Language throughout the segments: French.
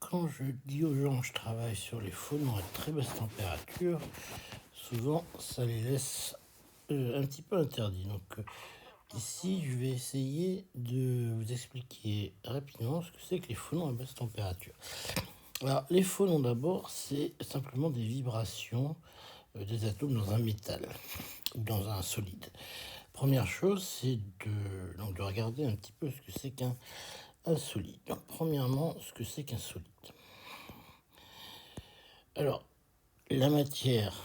Quand je dis aux gens que je travaille sur les phonons à très basse température, souvent ça les laisse un petit peu interdits. Ici, je vais essayer de vous expliquer rapidement ce que c'est que les phonons à basse température. Alors, les phonons d'abord, c'est simplement des vibrations des atomes dans un métal ou dans un solide. Première chose, c'est de regarder un petit peu ce que c'est qu'un solide. Donc, premièrement, ce que c'est qu'un solide. Alors, la matière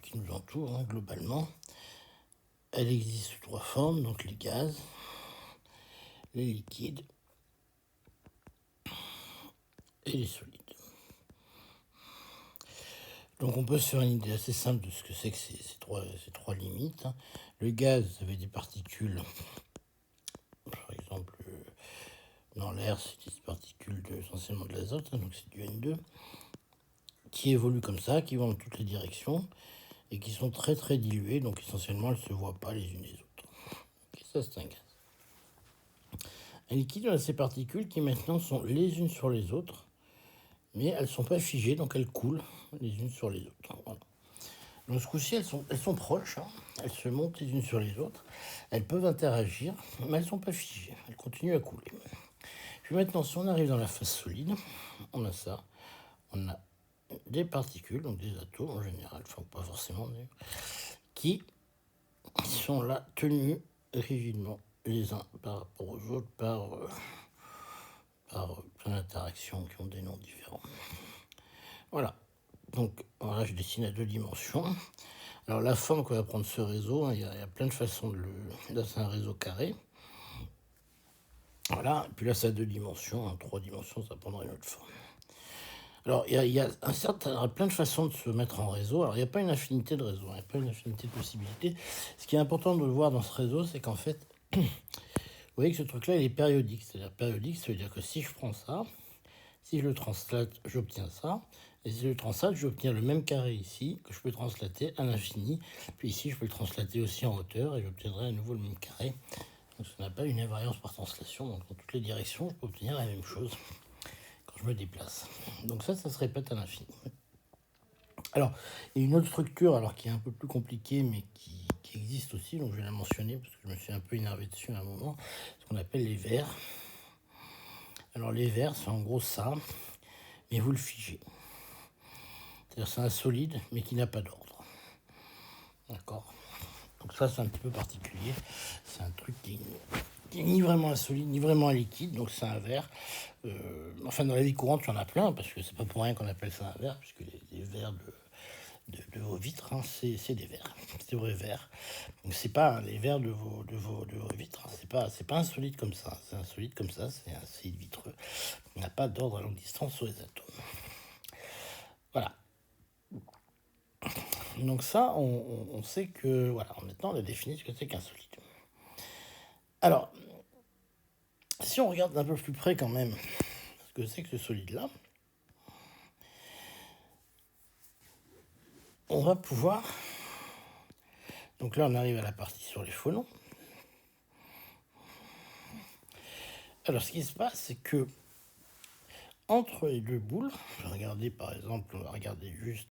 qui nous entoure, globalement, elle existe sous trois formes, donc les gaz, les liquides et les solides. Donc on peut se faire une idée assez simple de ce que c'est que ces trois limites. Le gaz, ça avait des particules, par exemple, dans l'air, c'est des particules essentiellement de l'azote, donc c'est du N2, qui évoluent comme ça, qui vont dans toutes les directions, et qui sont très très diluées, donc essentiellement elles ne se voient pas les unes les autres. Et ça, c'est un gaz. Un liquide, on a ces particules qui maintenant sont les unes sur les autres, mais elles ne sont pas figées, donc elles coulent les unes sur les autres. Voilà. Donc ce coup-ci, elles sont proches, elles se montent les unes sur les autres, elles peuvent interagir, mais elles ne sont pas figées, elles continuent à couler. Puis maintenant, si on arrive dans la phase solide, on a ça, on a des particules, donc des atomes en général, enfin pas forcément, mais qui sont là tenus rigidement les uns par rapport aux autres par plein d'interactions qui ont des noms différents. Voilà. Donc, voilà, je dessine à deux dimensions. Alors, la forme que va prendre ce réseau, il y a plein de façons de le... Là, c'est un réseau carré. Voilà. Et puis là, c'est à deux dimensions. En trois dimensions, ça prendra une autre forme. Alors, il y a plein de façons de se mettre en réseau. Alors, il n'y a pas une infinité de réseaux, il n'y a pas une infinité de possibilités. Ce qui est important de le voir dans ce réseau, c'est qu'en fait, vous voyez que ce truc-là, il est périodique. C'est-à-dire périodique, ça veut dire que si je prends ça, si je le translate, j'obtiens ça. Et si je le translate, j'obtiens le même carré ici, que je peux translater à l'infini. Puis ici, je peux le translater aussi en hauteur, et j'obtiendrai à nouveau le même carré. Donc ça n'a pas une invariance par translation. Donc dans toutes les directions, je peux obtenir la même chose quand je me déplace. Donc ça se répète à l'infini. Alors, il y a une autre structure alors, qui est un peu plus compliquée, mais qui existe aussi, donc je vais la mentionner, parce que je me suis un peu énervé dessus à un moment, ce qu'on appelle les vers. Alors les vers, c'est en gros ça, mais vous le figez. C'est-à-dire c'est un solide, mais qui n'a pas d'ordre. D'accord. Donc ça, c'est un petit peu particulier. C'est un truc qui est ni vraiment un solide, ni vraiment un liquide. Donc c'est un verre. Enfin, dans la vie courante, il y en a plein, parce que c'est pas pour rien qu'on appelle ça un verre, puisque les verres de vos vitres, c'est des verres. C'est des vrais verres. Donc c'est pas les verres de vos vitres. C'est pas un solide comme ça. C'est un solide comme ça. C'est un solide vitreux. Il n'a pas d'ordre à longue distance sur les atomes. Voilà. Donc ça, on sait que... Voilà, maintenant, on a défini ce que c'est qu'un solide. Alors, si on regarde d'un peu plus près quand même ce que c'est que ce solide-là, on va pouvoir... Donc là, on arrive à la partie sur les phonons. Alors, ce qui se passe, c'est que entre les deux boules, je vais regarder par exemple, on va regarder juste...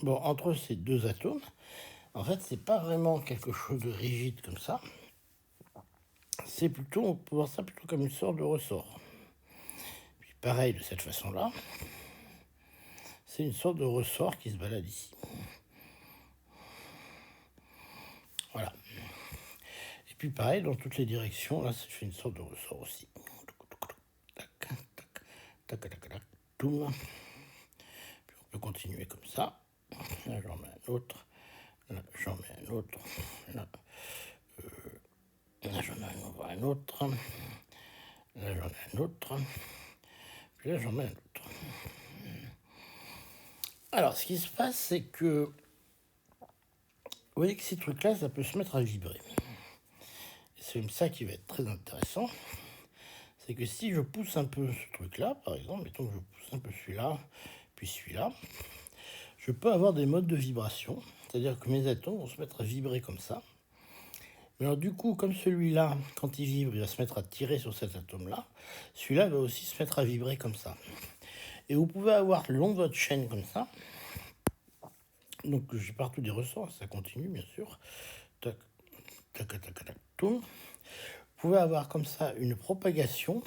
Bon, entre ces deux atomes, en fait, c'est pas vraiment quelque chose de rigide comme ça. C'est plutôt, on peut voir ça plutôt comme une sorte de ressort. Puis pareil, de cette façon-là, c'est une sorte de ressort qui se balade ici. Voilà. Et puis pareil, dans toutes les directions, là, ça fait une sorte de ressort aussi. Tac, tac, tac, tac, tac, toum. Puis on peut continuer comme ça. Là, j'en mets un autre. Là, j'en mets un autre. Là, là j'en mets un autre. Là, j'en ai un autre. Puis là, j'en mets un autre. Alors, ce qui se passe, c'est que vous voyez que ces trucs-là, ça peut se mettre à vibrer. Et c'est même ça qui va être très intéressant. C'est que si je pousse un peu ce truc-là, par exemple, mettons que je pousse un peu celui-là, puis celui-là, je peux avoir des modes de vibration. C'est-à-dire que mes atomes vont se mettre à vibrer comme ça. Mais alors du coup, comme celui-là, quand il vibre, il va se mettre à tirer sur cet atome-là, celui-là va aussi se mettre à vibrer comme ça. Et vous pouvez avoir le long de votre chaîne comme ça. Donc j'ai partout des ressorts, ça continue bien sûr. Tac, tac, tac, tac, tac, tout. Vous pouvez avoir comme ça une propagation,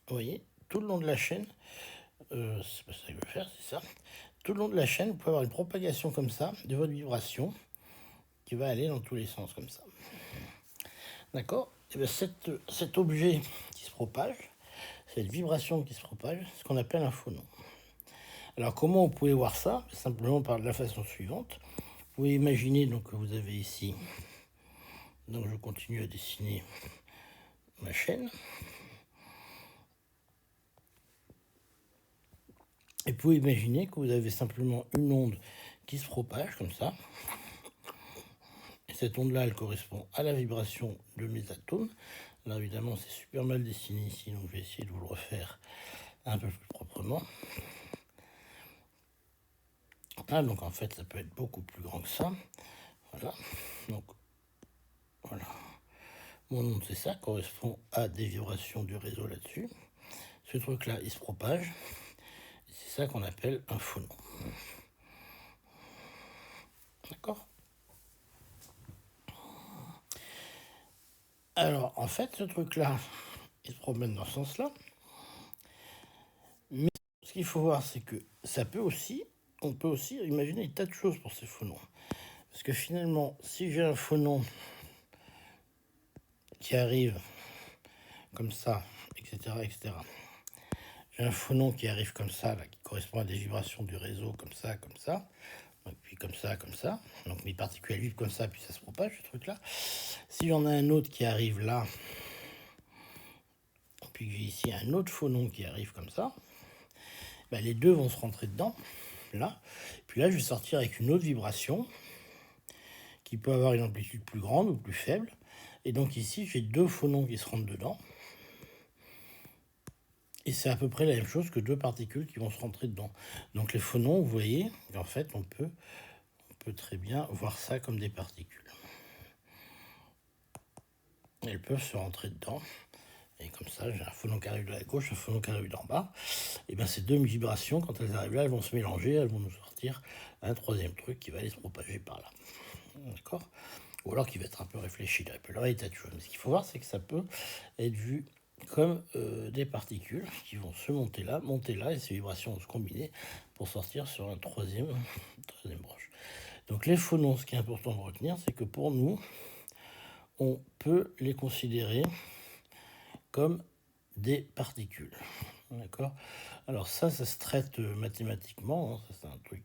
vous voyez, tout le long de la chaîne. C'est pas ça que je veux faire, c'est ça. Tout le long de la chaîne, vous pouvez avoir une propagation comme ça de votre vibration qui va aller dans tous les sens comme ça. D'accord? Et bien cet objet qui se propage, cette vibration qui se propage, c'est ce qu'on appelle un phonon. Alors comment vous pouvez voir ça? Simplement par la façon suivante. Vous pouvez imaginer donc que vous avez ici, donc je continue à dessiner ma chaîne. Et vous pouvez imaginer que vous avez simplement une onde qui se propage comme ça. Et cette onde-là, elle correspond à la vibration de mes atomes. Là, évidemment, c'est super mal dessiné ici, donc je vais essayer de vous le refaire un peu plus proprement. Ah, donc en fait, ça peut être beaucoup plus grand que ça. Voilà. Donc, voilà. Mon onde, c'est ça, correspond à des vibrations du réseau là-dessus. Ce truc-là, il se propage. C'est ça qu'on appelle un phonon. D'accord? Alors, en fait, ce truc-là, il se promène dans ce sens-là. Mais ce qu'il faut voir, c'est que ça peut aussi, on peut aussi imaginer des tas de choses pour ces phonons. Parce que finalement, si j'ai un phonon qui arrive comme ça, etc., etc., j'ai un phonon qui arrive comme ça, là, qui correspond à des vibrations du réseau, comme ça, puis comme ça, comme ça. Donc mes particules vibrent comme ça, puis ça se propage, ce truc-là. Si j'en ai un autre qui arrive là, puis j'ai ici un autre phonon qui arrive comme ça, ben les deux vont se rentrer dedans, là. Puis là, je vais sortir avec une autre vibration qui peut avoir une amplitude plus grande ou plus faible. Et donc ici, j'ai deux phonons qui se rentrent dedans. Et c'est à peu près la même chose que deux particules qui vont se rentrer dedans. Donc les phonons, vous voyez, en fait, on peut très bien voir ça comme des particules. Elles peuvent se rentrer dedans. Et comme ça, j'ai un phonon qui arrive de la gauche, un phonon qui arrive d'en bas. Et bien ces deux vibrations, quand elles arrivent là, elles vont se mélanger, elles vont nous sortir un troisième truc qui va aller se propager par là. D'accord? Ou alors qui va être un peu réfléchi. Là, il peut y avoir des tas de choses. Mais ce qu'il faut voir, c'est que ça peut être vu comme des particules qui vont se monter là, et ces vibrations vont se combiner pour sortir sur un troisième branche. Donc les phonons, ce qui est important de retenir, c'est que pour nous, on peut les considérer comme des particules. D'accord? Alors ça se traite mathématiquement, hein, ça c'est un truc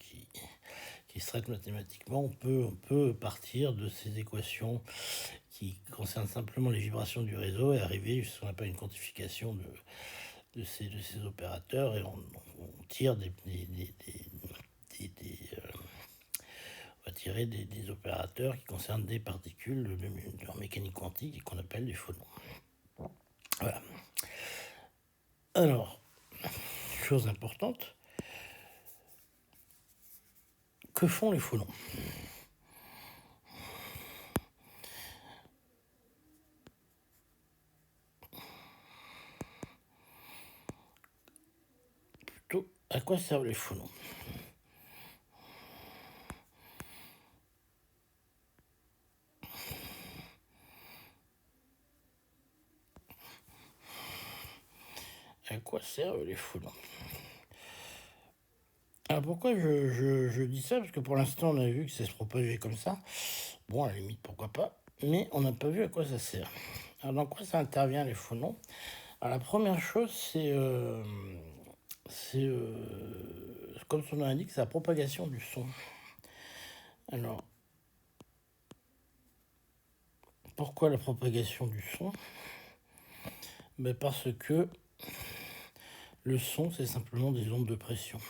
qui se traite mathématiquement. On peut partir de ces équations qui concernent simplement les vibrations du réseau et arriver jusqu'à ce qu'on appelle une quantification de ces opérateurs, et on tire on va tirer des opérateurs qui concernent des particules en mécanique quantique et qu'on appelle des phonons. Voilà. Alors, chose importante, que font les phonons? Plutôt, à quoi servent les phonons? À quoi servent les phonons? Alors pourquoi je dis ça? Parce que pour l'instant, on a vu que ça se propageait comme ça. Bon, à la limite, pourquoi pas. Mais on n'a pas vu à quoi ça sert. Alors dans quoi ça intervient, les phonons? Alors la première chose, c'est comme son nom l'indique, c'est la propagation du son. Alors, pourquoi la propagation du son? Ben parce que le son, c'est simplement des ondes de pression.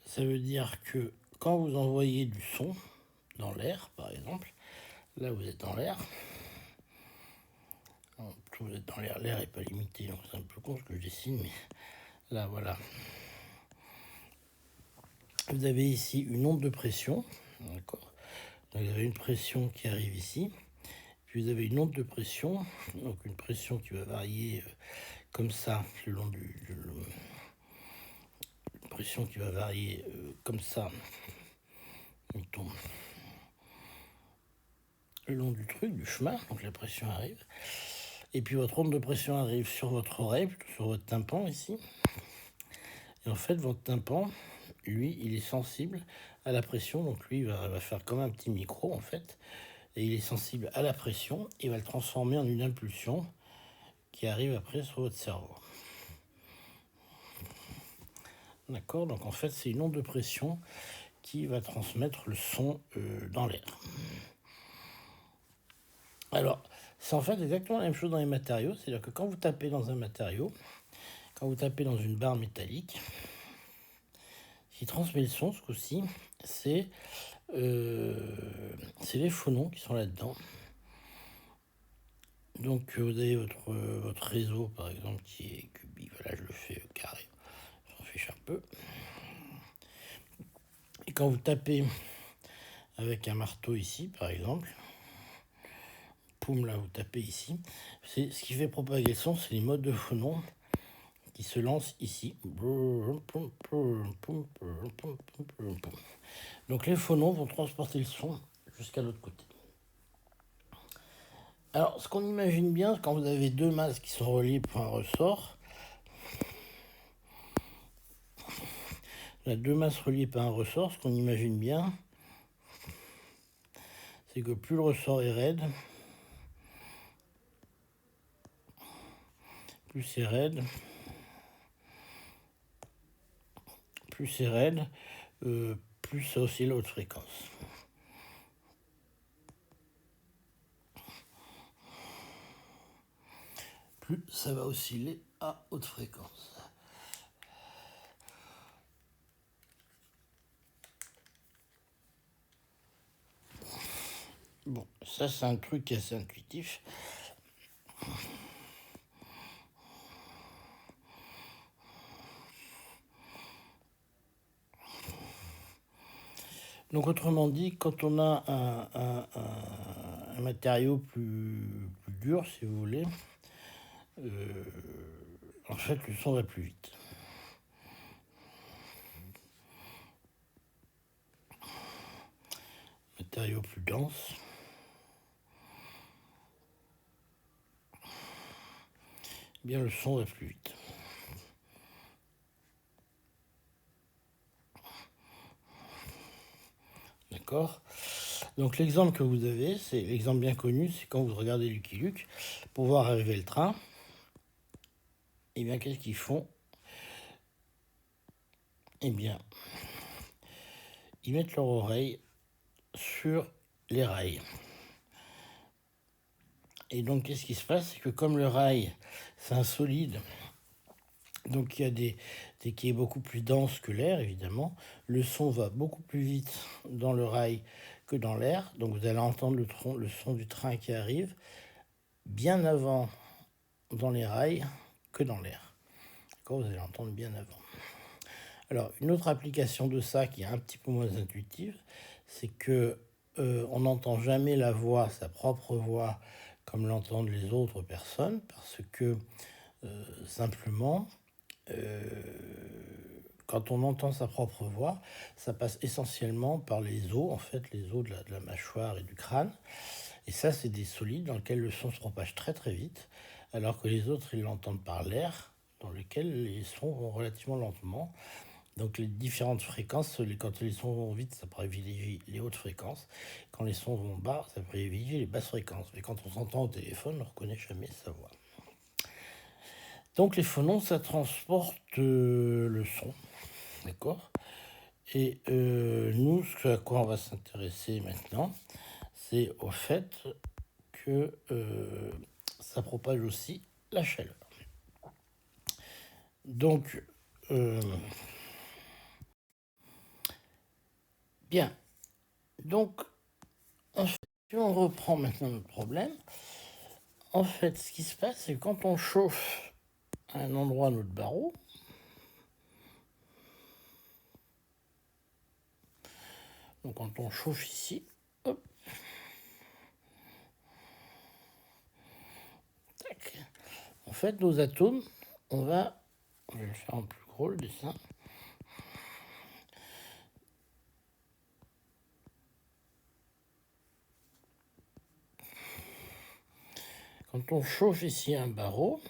Ça veut dire que quand vous envoyez du son dans l'air, par exemple, là vous êtes dans l'air, vous êtes dans l'air n'est pas limité, donc c'est un peu con ce que je dessine, mais là voilà. Vous avez ici une onde de pression, d'accord? Donc vous avez une pression qui arrive ici, Puis vous avez une onde de pression, donc une pression qui va varier comme ça le long une pression qui va varier comme ça, mettons, le long du truc, du chemin, donc la pression arrive. Et puis votre onde de pression arrive sur votre oreille, plutôt sur votre tympan ici. Et en fait, votre tympan, lui, il est sensible à la pression, donc lui, il va faire comme un petit micro, en fait. Et il est sensible à la pression, et va le transformer en une impulsion qui arrive après sur votre cerveau. D'accord? Donc en fait, c'est une onde de pression qui va transmettre le son dans l'air. Alors, c'est en fait exactement la même chose dans les matériaux, c'est-à-dire que quand vous tapez dans un matériau, quand vous tapez dans une barre métallique, ce qui transmet le son, ce coup-ci, c'est les phonons qui sont là-dedans. Donc vous avez votre réseau, par exemple, qui est cubique. Voilà, je le fais carré, j'en fiche un peu. Et quand vous tapez avec un marteau ici, par exemple, poum, là, vous tapez ici, c'est ce qui fait propager le son, c'est les modes de phonons qui se lancent ici. Donc les phonons vont transporter le son jusqu'à l'autre côté. Alors, ce qu'on imagine bien, quand vous avez deux masses qui sont reliées par un ressort, deux masses reliées par un ressort, ce qu'on imagine bien, c'est que plus le ressort est raide, plus c'est raide, plus c'est raide, plus ça oscille à haute fréquence. Plus ça va osciller à haute fréquence. Bon, ça c'est un truc assez intuitif. Donc autrement dit, quand on a un matériau plus dur, si vous voulez, en fait le son va plus vite. Matériau plus dense, eh bien le son va plus vite. D'accord? Donc l'exemple que vous avez, c'est l'exemple bien connu, c'est quand vous regardez Lucky Luke, pour voir arriver le train, eh bien qu'est-ce qu'ils font? Eh bien, ils mettent leur oreille sur les rails. Et donc qu'est-ce qui se passe? C'est que comme le rail, c'est un solide, donc il y a qui est beaucoup plus dense que l'air, évidemment, le son va beaucoup plus vite dans le rail que dans l'air, donc vous allez entendre le son du train qui arrive bien avant dans les rails que dans l'air. D'accord, vous allez l'entendre bien avant. Alors, une autre application de ça qui est un petit peu moins intuitive, c'est que on n'entend jamais la voix, sa propre voix, comme l'entendent les autres personnes, parce que simplement, quand on entend sa propre voix, ça passe essentiellement par les os, en fait, les os de la mâchoire et du crâne. Et ça, c'est des solides dans lesquels le son se propage très très vite, alors que les autres, ils l'entendent par l'air, dans lequel les sons vont relativement lentement. Donc les différentes fréquences, quand les sons vont vite, ça privilégie les hautes fréquences. Quand les sons vont bas, ça privilégie les basses fréquences. Mais quand on s'entend au téléphone, on ne reconnaît jamais sa voix. Donc les phonons, ça transporte le son, d'accord? Et nous, ce à quoi on va s'intéresser maintenant, c'est au fait que ça propage aussi la chaleur. Donc, bien. Donc, en fait, si on reprend maintenant notre problème, en fait, ce qui se passe, c'est que quand on chauffe à un endroit notre barreau, donc quand on chauffe ici, hop, fait, nos atomes, je vais le faire en plus gros le dessin. Quand on chauffe ici un barreau,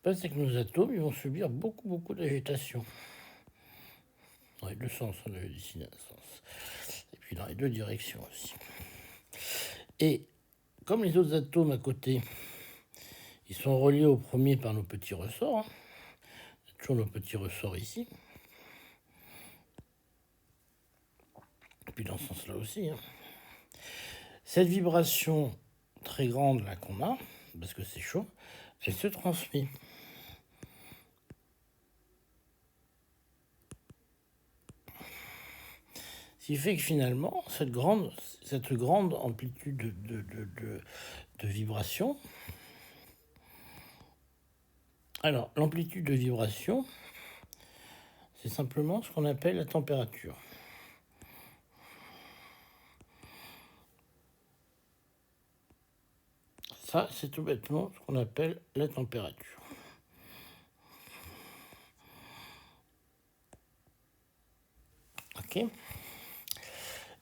c'est que nos atomes ils vont subir beaucoup d'agitation. Dans les deux sens, on avait dessiné un sens. Et puis dans les deux directions aussi. Et comme les autres atomes à côté, ils sont reliés au premier par nos petits ressorts, hein. Toujours nos petits ressorts ici. Et puis dans ce sens-là aussi. Hein. Cette vibration très grande là qu'on a, parce que c'est chaud, elle se transmet. Ce qui fait que finalement, cette grande amplitude de vibration, alors l'amplitude de vibration, c'est simplement ce qu'on appelle la température. Ça, c'est tout bêtement ce qu'on appelle la température. Ok.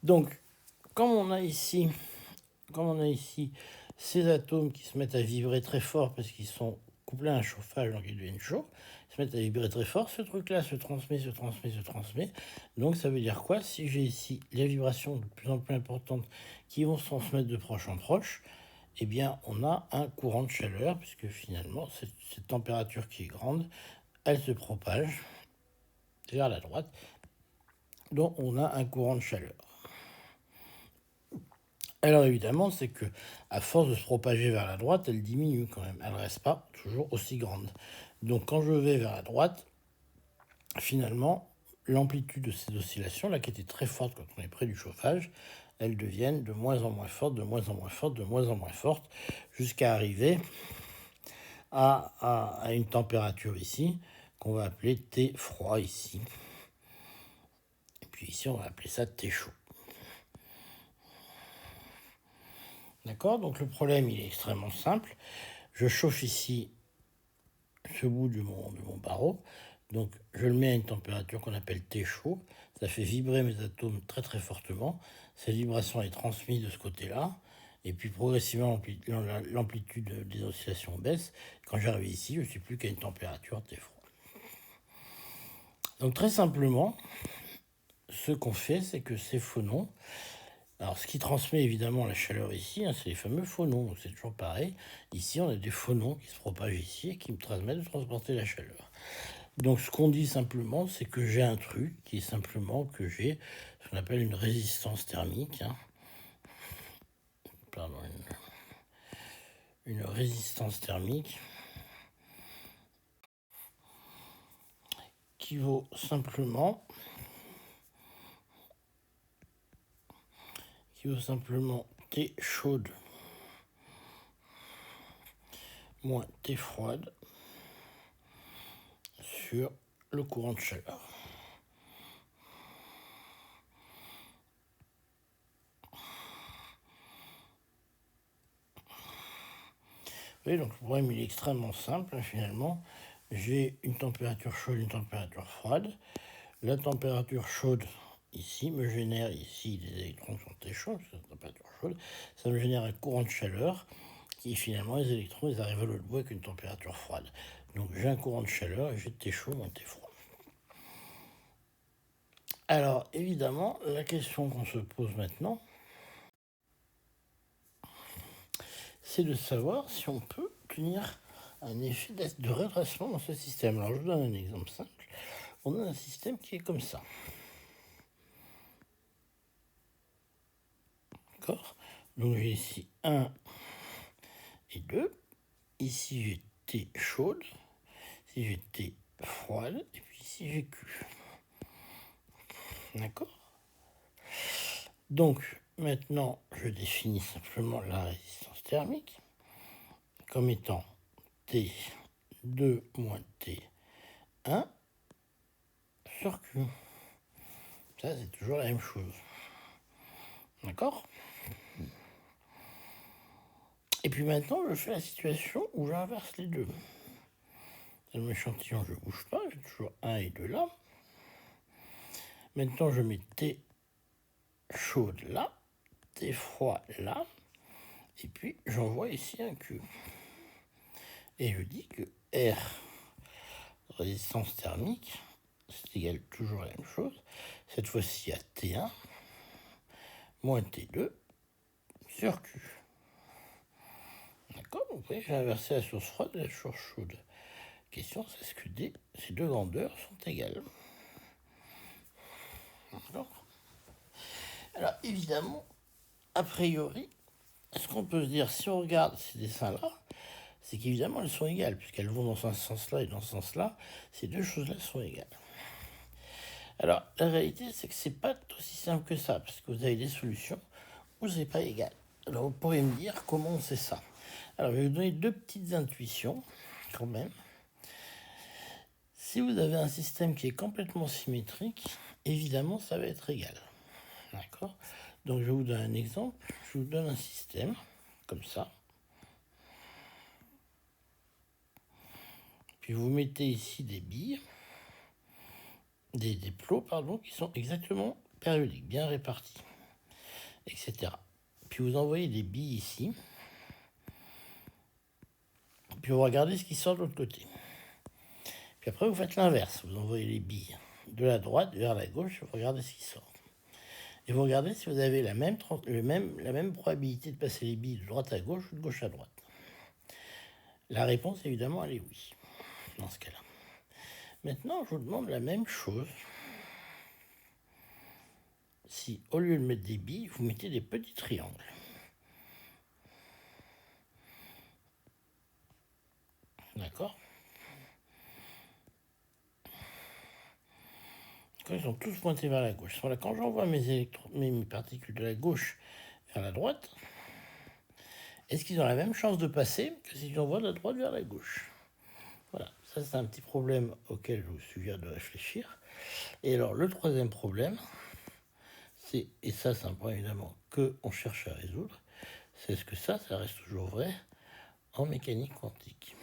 Donc, comme on a ici ces atomes qui se mettent à vibrer très fort parce qu'ils sont couplés à un chauffage, donc ils deviennent chauds, ils se mettent à vibrer très fort, ce truc-là se transmet. Donc ça veut dire quoi? Si j'ai ici les vibrations de plus en plus importantes qui vont se transmettre de proche en proche, eh bien on a un courant de chaleur, puisque finalement cette température qui est grande, elle se propage vers la droite, donc on a un courant de chaleur. Alors évidemment, c'est que à force de se propager vers la droite, elle diminue quand même. Elle ne reste pas toujours aussi grande. Donc quand je vais vers la droite, finalement, l'amplitude de ces oscillations, là qui était très forte quand on est près du chauffage, elles deviennent de moins en moins fortes, jusqu'à arriver à une température ici, qu'on va appeler T froid ici. Et puis ici, on va appeler ça T chaud. D'accord? Donc le problème, il est extrêmement simple. Je chauffe ici ce bout de mon barreau. Donc je le mets à une température qu'on appelle T chaud. Ça fait vibrer mes atomes très fortement. Cette vibration est transmise de ce côté-là. Et puis progressivement, l'amplitude des oscillations baisse. Quand j'arrive ici, je ne suis plus qu'à une température T froid. Donc très simplement, ce qu'on fait, c'est que ces phonons, alors, ce qui transmet évidemment la chaleur ici, hein, c'est les fameux phonons. C'est toujours pareil. Ici, on a des phonons qui se propagent ici et qui me permettent de transporter la chaleur. Donc, ce qu'on dit simplement, c'est que j'ai un truc qui est simplement que j'ai ce qu'on appelle une résistance thermique. Hein. Pardon, une résistance thermique qui vaut simplement T chaude moins T froide sur le courant de chaleur. Oui, donc le problème il est extrêmement simple, hein, finalement. J'ai une température chaude, une température froide. La température chaude ici me génère ici des électrons qui sont très chauds, c'est la température chaude. Ça me génère un courant de chaleur qui finalement les électrons ils arrivent à l'autre bout avec une température froide. Donc j'ai un courant de chaleur et j'ai T chaud moins T froid. Alors évidemment, la question qu'on se pose maintenant, c'est de savoir si on peut tenir un effet de redressement dans ce système. Alors je vous donne un exemple simple. On a un système qui est comme ça. D'accord? Donc j'ai ici 1 et 2. Ici j'ai T chaude. Ici j'ai T froide. Et puis ici j'ai Q. D'accord? Donc maintenant je définis simplement la résistance thermique comme étant T2 moins T1 sur Q. Ça c'est toujours la même chose. D'accord? Et puis maintenant, je fais la situation où j'inverse les deux. Dans mon échantillon, je ne bouge pas, j'ai toujours 1 et 2 là. Maintenant, je mets T chaude là, T froid là, et puis j'envoie ici un Q. Et je dis que R, résistance thermique, c'est égal toujours la même chose. Cette fois-ci à T1 moins T2 sur Q. D'accord? Donc, vous voyez, j'ai inversé la source froide et la source chaude. Question, c'est ce que ces deux grandeurs sont égales. D'accord? Alors, évidemment, a priori, ce qu'on peut se dire, si on regarde ces dessins-là, c'est qu'évidemment, elles sont égales, puisqu'elles vont dans ce sens-là et dans ce sens-là. Ces deux choses-là sont égales. Alors, la réalité, c'est que c'est pas aussi simple que ça, parce que vous avez des solutions où c'est pas égal. Alors, vous pourriez me dire comment on sait ça. Alors, je vais vous donner deux petites intuitions, quand même. Si vous avez un système qui est complètement symétrique, évidemment, ça va être égal. D'accord? Donc, je vous donne un exemple. Je vous donne un système, comme ça. Puis, vous mettez ici des billes, des plots, pardon, qui sont exactement périodiques, bien répartis, etc. Puis, vous envoyez des billes ici. Puis, vous regardez ce qui sort de l'autre côté. Puis après, vous faites l'inverse. Vous envoyez les billes de la droite vers la gauche, vous regardez ce qui sort. Et vous regardez si vous avez la même probabilité de passer les billes de droite à gauche ou de gauche à droite. La réponse, évidemment, elle est oui, dans ce cas-là. Maintenant, je vous demande la même chose. Si, au lieu de mettre des billes, vous mettez des petits triangles. D'accord? Quand ils sont tous pointés vers la gauche. Voilà, quand j'envoie mes particules de la gauche vers la droite, est-ce qu'ils ont la même chance de passer que si j'envoie de la droite vers la gauche? Voilà, ça c'est un petit problème auquel je vous suggère de réfléchir. Et alors le troisième problème, c'est, et ça c'est un problème évidemment qu'on cherche à résoudre, c'est est-ce que ça reste toujours vrai en mécanique quantique?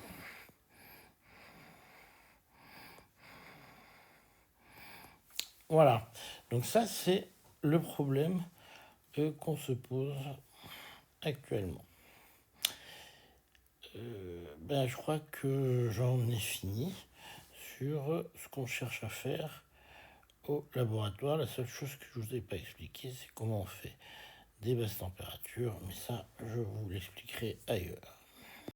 Voilà, donc ça c'est le problème qu'on se pose actuellement. Je crois que j'en ai fini sur ce qu'on cherche à faire au laboratoire. La seule chose que je ne vous ai pas expliqué, c'est comment on fait des basses températures, mais ça, je vous l'expliquerai ailleurs.